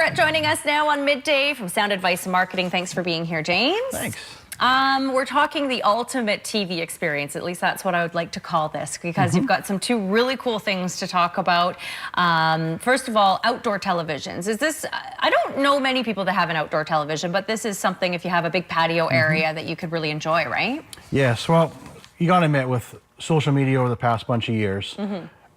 Brett joining us now on Midday from Sound Advice Marketing. Thanks for being here, James. Thanks. We're talking the ultimate TV experience. At least that's what I would like to call this, because you've got two really cool things to talk about. First of all, outdoor televisions. Is this, I don't know many people that have an outdoor television, but this is something if you have a big patio area that you could really enjoy, right? Yes, well, you gotta admit, with social media over the past bunch of years,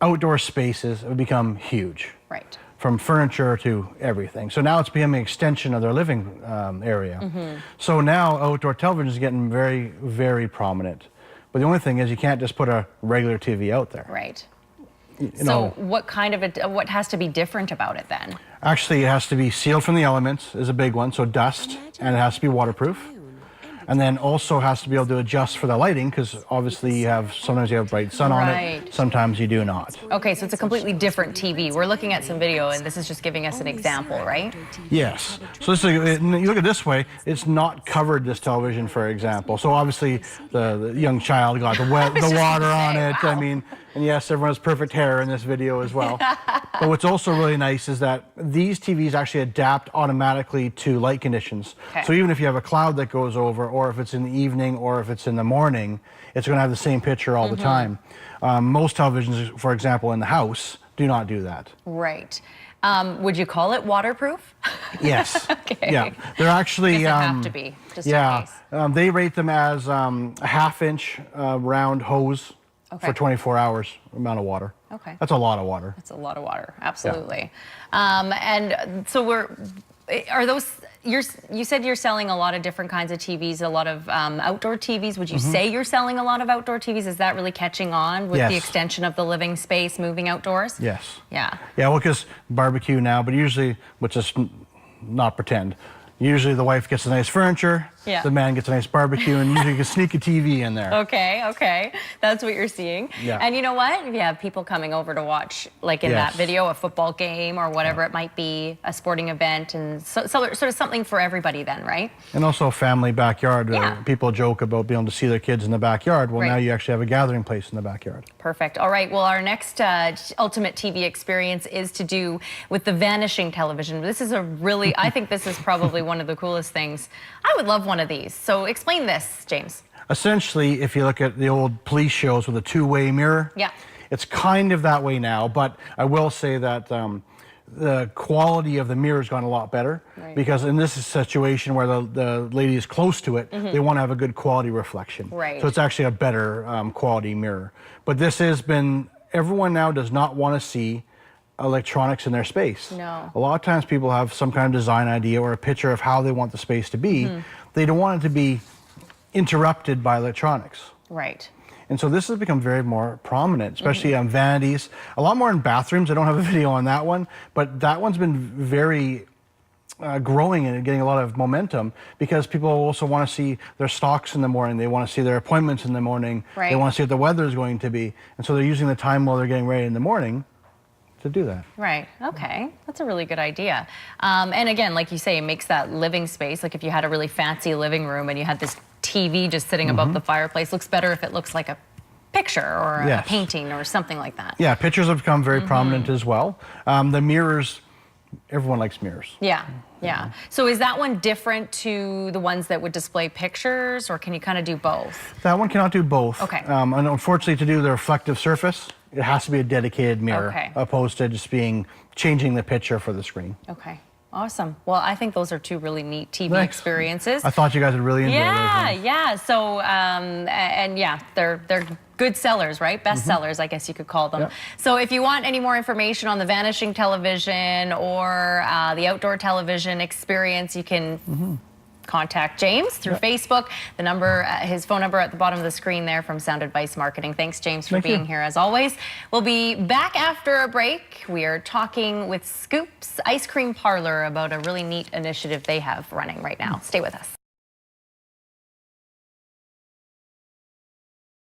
outdoor spaces have become huge. Right. From furniture to everything. So now it's becoming an extension of their living area. So now outdoor television is getting very, very prominent. But the only thing is you can't just put a regular TV out there. Right. You so know, what has to be different about it then? Actually, it has to be sealed from the elements is a big one, so dust, and it has to be waterproof. And then also has to be able to adjust for the lighting, because obviously sometimes you have bright sun on it, sometimes you do not. Okay, so it's a completely different TV. We're looking at some video, and this is just giving us an example, right? Yes. So this is, you look at it this way, it's not covered, this television, for example. So obviously the young child got the water on it. Wow. I mean, and yes, everyone has perfect hair in this video as well. But what's also really nice is that these TVs actually adapt automatically to light conditions. Okay. So even if you have a cloud that goes over, or if it's in the evening, or if it's in the morning, it's going to have the same picture all the time. Most televisions, for example, in the house, do not do that. Right. Would you call it waterproof? Yes. Okay. Yeah. They're actually. Guess it have to be, just in case. They rate them as a half-inch round hose for 24 hours amount of water. Okay. That's a lot of water. That's a lot of water. Absolutely. Yeah. And so are those? You said you're selling a lot of different kinds of TVs, a lot of outdoor TVs. Would you say you're selling a lot of outdoor TVs? Is that really catching on with the extension of the living space, moving outdoors? Yes. Yeah. Yeah, well, because barbecue now, but usually, which is not pretend, usually the wife gets a nice furniture, the man gets a nice barbecue, and usually you can sneak a TV in there. Okay. That's what you're seeing. Yeah. And you know what? If you have people coming over to watch, like in that video, a football game or whatever it might be, a sporting event, and so sort of something for everybody then, right? And also a family backyard. People joke about being able to see their kids in the backyard. Well, now you actually have a gathering place in the backyard. Perfect. All right. Well, our next ultimate TV experience is to do with the vanishing television. This is a really, I think this is probably one of the coolest things. I would love one of these. So explain this, James. Essentially, if you look at the old police shows with a two-way mirror, it's kind of that way now, but I will say that the quality of the mirror has gotten a lot better, because in this situation where the lady is close to it, they want to have a good quality reflection. So it's actually a better quality mirror. But this has been, everyone now does not want to see electronics in their space. No. A lot of times people have some kind of design idea or a picture of how they want the space to be. They don't want it to be interrupted by electronics. Right. And so this has become very more prominent, especially on vanities. A lot more in bathrooms. I don't have a video on that one, but that one's been very growing and getting a lot of momentum, because people also want to see their stocks in the morning. They want to see their appointments in the morning. They want to see what the weather is going to be. And so they're using the time while they're getting ready in the morning to do that. Right. Okay. That's a really good idea. And again, like you say, it makes that living space, like if you had a really fancy living room and you had this TV just sitting above the fireplace, looks better if it looks like a picture or a painting or something like that. Yeah, pictures have become very prominent as well. The mirrors, everyone likes mirrors. Yeah. So is that one different to the ones that would display pictures, or can you kind of do both? That one cannot do both. Okay. And unfortunately, to do the reflective surface, it has to be a dedicated mirror, opposed to just changing the picture for the screen. Okay. Awesome. Well, I think those are two really neat TV experiences. I thought you guys would really enjoy those. Yeah. So, and yeah, they're good sellers, right? Best sellers, I guess you could call them. So if you want any more information on the vanishing television or the outdoor television experience, you can contact James through Facebook. The number, his phone number at the bottom of the screen there from Sound Advice Marketing. Thanks, James, for being here as always. We'll be back after a break. We are talking with Scoop's Ice Cream Parlor about a really neat initiative they have running right now. Stay with us.